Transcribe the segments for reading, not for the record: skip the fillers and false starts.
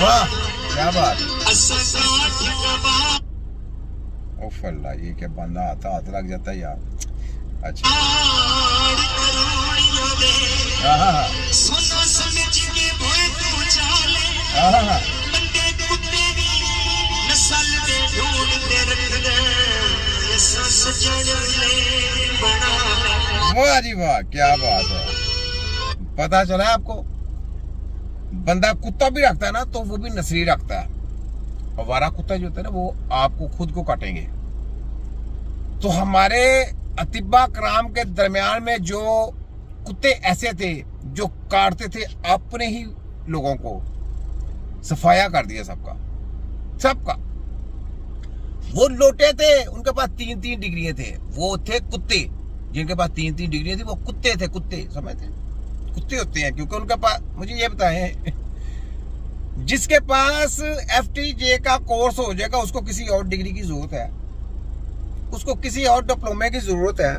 वाह क्या बात। ओफ अल्लाह, ये क्या बंदा आता हाथ लग जाता है यार। अच्छा हाँ वाह जी वाह क्या बात है। पता चला है आपको, बंदा कुत्ता भी रखता है ना तो वो भी नस्ली रखता है। आवारा कुत्ता जो होता है ना वो आपको खुद को काटेंगे। तो हमारे अतिबा कराम के दरमियान में जो कुत्ते ऐसे थे जो काटते थे अपने ही लोगों को, सफाया कर दिया सबका सबका। वो लोटे थे, उनके पास 3-3 डिग्रियां थे, वो थे कुत्ते जिनके पास 3-3 डिग्रियां थी, वो कुत्ते थे। कुत्ते समझते, कुत्ते होते हैं क्योंकि उनके पास, मुझे ये बताएं, जिसके पास FTJ का कोर्स हो जाएगा उसको किसी और डिग्री की जरूरत है, उसको किसी और डिप्लोमे की जरूरत है।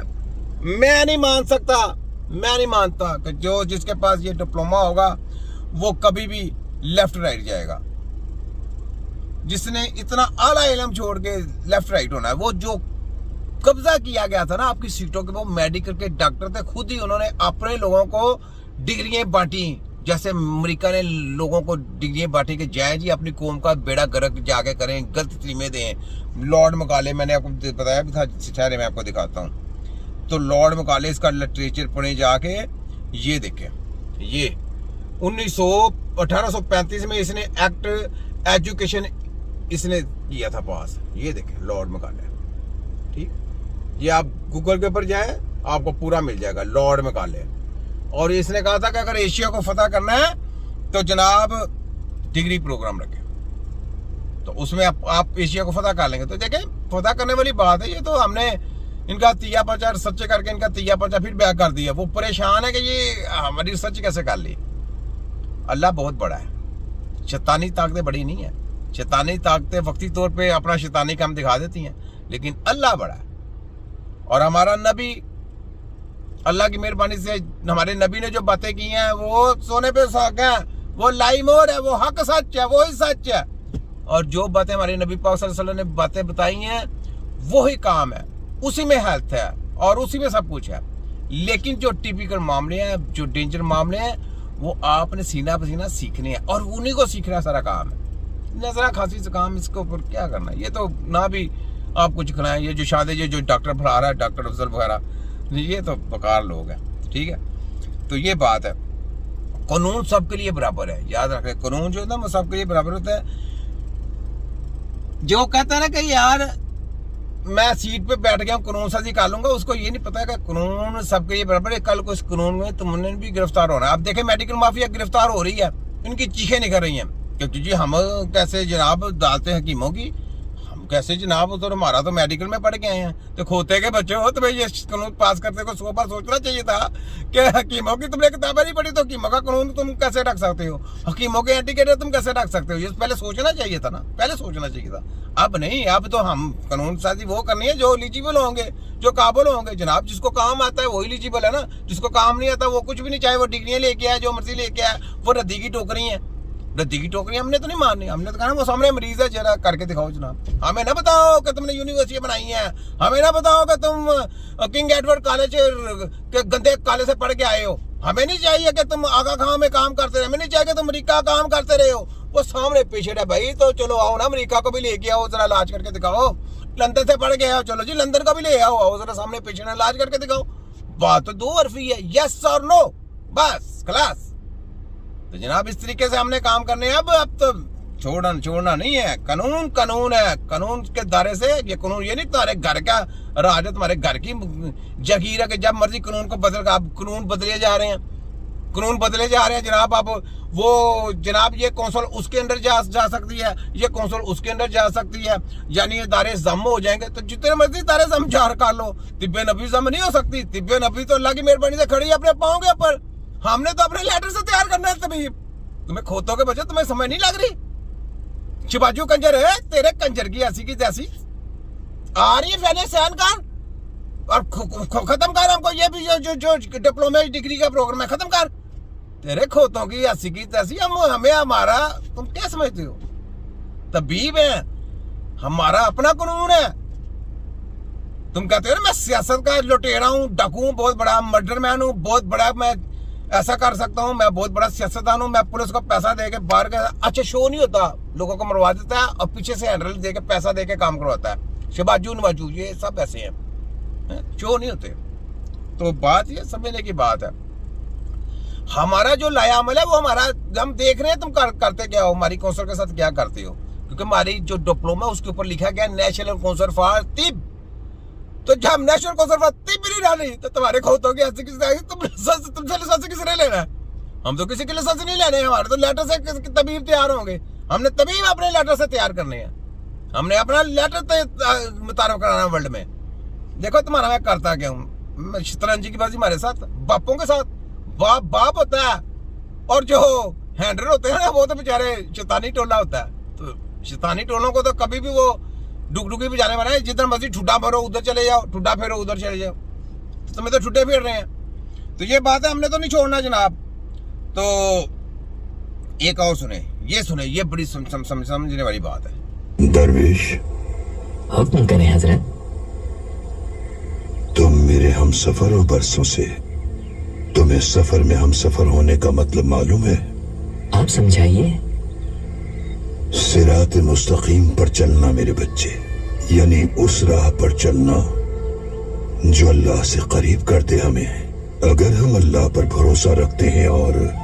मैं नहीं मानता कि जो जिसके पास ये डिप्लोमा होगा वो कभी भी लेफ्ट राइट जाएगा। जिसने इतना आला इल्म छोड़ के लेफ्ट राइट होना है, वो जो कब्जा किया गया था ना आपकी सीटों के, वो मेडिकल के डॉक्टर थे, खुद ही उन्होंने अपने लोगों को डिग्रियां बांटी। जैसे अमेरिका ने लोगों को डिग्रियां बांटी कि जाए जी अपनी कौम का बेड़ा गर्क जाके करें, गलत तलीमें दें। लॉर्ड मैकाले, मैंने आपको बताया भी था, ठहरे मैं आपको दिखाता हूँ। तो लॉर्ड मैकाले इसका लिटरेचर पढ़े जाके, ये देखें, ये 1835 में इसने एक्ट एजुकेशन इसने किया था पास। ये देखें लॉर्ड मैकाले, ठीक, ये आप गूगल के ऊपर जाए आपको पूरा मिल जाएगा लॉर्ड मैकाले। और इसने कहा था कि अगर एशिया को फतह करना है तो जनाब डिग्री प्रोग्राम रखें, तो उसमें आप एशिया को फतह कर लेंगे। तो देखें फतह करने वाली बात है। ये तो हमने इनका तिया पर्चा रिसर्च करके इनका तिया पर्चा फिर बैक कर दिया। वो परेशान है कि ये हमारी रिसर्च कैसे कर ली। अल्लाह बहुत बड़ा है, शैतानी ताकतें बड़ी नहीं है। शैतानी ताकतें वक्ती तौर पे अपना शैतानी काम दिखा देती हैं, लेकिन अल्लाह बड़ा है। और हमारा नबी, अल्लाह की मेहरबानी से हमारे नबी ने जो बातें की हैं वो सोने पे सुहागा है, वो लाइमोर है, वो हक सच है, वो ही सच है। और जो बातें हमारे नबी पाक सल्लल्लाहु अलैहि वसल्लम ने बातें बताई हैं वो ही काम है, उसी में हेल्थ है और उसी में सब कुछ है। लेकिन जो टिपिकल मामले हैं, जो डेंजर मामले हैं, वो आपने सीना पसीना सीखने हैं और उन्हीं को सीखना सारा काम है। नजरा खांसी से काम, इसके ऊपर क्या करना। ये तो ना भी आप कुछ खिलाएं, ये जो शादी, ये जो डॉक्टर पढ़ा रहा है, डॉक्टर अफजल वगैरह, ये तो बेकार लोग हैं, ठीक है। तो ये बात है, कानून सबके लिए बराबर है, याद रखें। कानून जो है ना वो सबके लिए बराबर होता है। जो कहता है ना कि यार मैं सीट पे बैठ गया हूँ कानून साजी कर लूंगा, उसको ये नहीं पता कि कानून सबके लिए बराबर है। कल को इस कानून में तुमने भी गिरफ्तार होना है। अब देखें मेडिकल माफिया गिरफ्तार हो रही है, इनकी चीखें निकल रही हैं क्योंकि जी हम कैसे जनाब डालते हैं हकीमों की, हम कैसे जनाब, तो हमारा तो मेडिकल में पढ़ के आए हैं। तो खोते के बच्चे हो, तुम्हें ये कानून पास करते को 100 बार सोचना चाहिए था कि हकीमों की तुमने किताबें नहीं पढ़ी तो हकीमों का कानून तुम कैसे रख सकते हो, हकीमों के एंटीकेटर तुम कैसे रख सकते हो। ये पहले सोचना चाहिए था ना, पहले सोचना चाहिए था। अब नहीं, अब तो हम कानून साजी वो करनी है जो एलिजिबल होंगे, जो काबिल होंगे। जनाब जिसको काम आता है वो एलिजिबल है ना, जिसको काम नहीं आता वो कुछ भी नहीं, चाहे वो डिग्रियां लेके आए, जो मर्जी लेके आए, वो रद्दी की टोकरी है। रद्दी की टोकरी हमने तो नहीं माननी, हमने तो कहना वो सामने मरीज है, जरा करके दिखाओ जनाब। हमें ना बताओ कि तुमने यूनिवर्सिटी बनाई है, हमें ना बताओ कि तुम किंग एडवर्ड कॉलेज के गंदे कॉलेज से पढ़ के आए हो। हमें नहीं चाहिए कि तुम आगा खां में काम करते रहे, हमें नहीं चाहिए कि तुम अमेरिका काम करते रहे हो। वो सामने पेशेंट है भाई, तो चलो आओ ना अमेरिका को भी लेके आओ, जरा इलाज करके दिखाओ। लंदन से पढ़ के आओ, चलो जी लंदन का भी ले आओ जरा सामने पेशेंट है, इलाज करके दिखाओ। बात तो दो हरफी है, यस और नो, बस क्लास। तो जनाब इस तरीके से हमने काम करने हैं। अब तो छोड़ना नहीं है। कानून कानून है, कानून के दायरे से ये कानून, ये नहीं तुम्हारे घर का राज है, तुम्हारे घर की जगीर है कि जब मर्जी कानून को बदल, आप कानून बदले जा रहे हैं, कानून बदले जा रहे हैं जनाब। अब वो जनाब ये कौंसल उसके अंदर जा सकती है, ये कौंसल उसके अंदर जा सकती है, यानी ये दायरे जम हो जाएंगे। तो जितने मर्जी दायरे जम जार कर लो, तिब्बे नबी जम नहीं हो सकती। तिब्बे नबी तो अल्लाह की मेहरबानी से खड़ी है अपने पाँव के ऊपर। हमने तो अपने लेटर से तैयार करना है। तभी तुम्हें खोतों के बच्चे, तुम्हें समझ नहीं लग रही। शिवाजू कंजर है, तेरे कंजर की ऐसी की तैसी आ रही है, फैले सहन कर और खत्म कर हमको। ये भी जो डिप्लोमा डिग्री का प्रोग्राम है खत्म कर। तेरे खोतों की हंसी की तैसी, हम हमें हमारा तुम क्या समझते हो? तबीब है, हमारा अपना कानून है। तुम कहते हो ना मैं सियासत का लुटेरा हूं, डाकू हूं, बहुत बड़ा मर्डर मैन हूं, बहुत बड़ा मैं ऐसा कर सकता हूं, मैं बहुत बड़ा सियासतदान हूं, मैं पुलिस को पैसा दे के बाहर का अच्छा शो नहीं होता, लोगों को मरवा देता है और पीछे से हैंडल दे के पैसा दे के काम करवाता है। शबाजू नवाजू ये सब ऐसे हैं, शो नहीं होते। तो बात ये समझने की बात है, हमारा जो लाया अमल है वो हमारा, हम देख रहे हैं तुम करते क्या हो, हमारी कौंसल के साथ क्या करते हो। क्योंकि हमारी जो डिप्लोमा उसके ऊपर लिखा गया नेशनल काउंसिल फॉर तिब, तो जब नेशनल काउंसिल फॉर तिब भी नहीं डाली तो तुम्हारे खोतों की ऐसे तुमसे लाइसेंस किसने लेना है? हम तो किसी के लाइसेंस नहीं लेने, हमारे तो लेटर से तबीब तैयार होंगे, हमने तबीब अपने लेटर से तैयार करने हैं, हमने अपना लेटर मुतारफ कराना वर्ल्ड में। देखो तुम्हारा मैं करता क्या हूँ, शतरंजी की बाजी हमारे साथ, बापों के साथ, बाप होता है और जो हैंडलर होते हैं ना वो तो बेचारे शैतानी टोला होता है। तो शैतानी टोलों को तो कभी भी वो डुगडुगी भी जाने वाला है, जिधर मर्जी ठुड्डा फेरो उधर चले जाओ, ठुड्डा फेरो उधर चले जाओ, तो तुम्हें तो ठुड्डे फेर रहे हैं। तो ये बात है, हमने तो नहीं छोड़ना जनाब। तो एक और सुने, ये बड़ी समझने वाली बात है। दरवेश, हुक्म करें हजरत। तुम मेरे हम सफर हो बरसों से, तुम्हें सफर में हम सफर होने का मतलब मालूम है? आप समझाइए। सिरात मुस्तकीम पर चलना मेरे बच्चे, यानी उस राह पर चलना जो अल्लाह से करीब करते हमें। अगर हम अल्लाह पर भरोसा रखते हैं और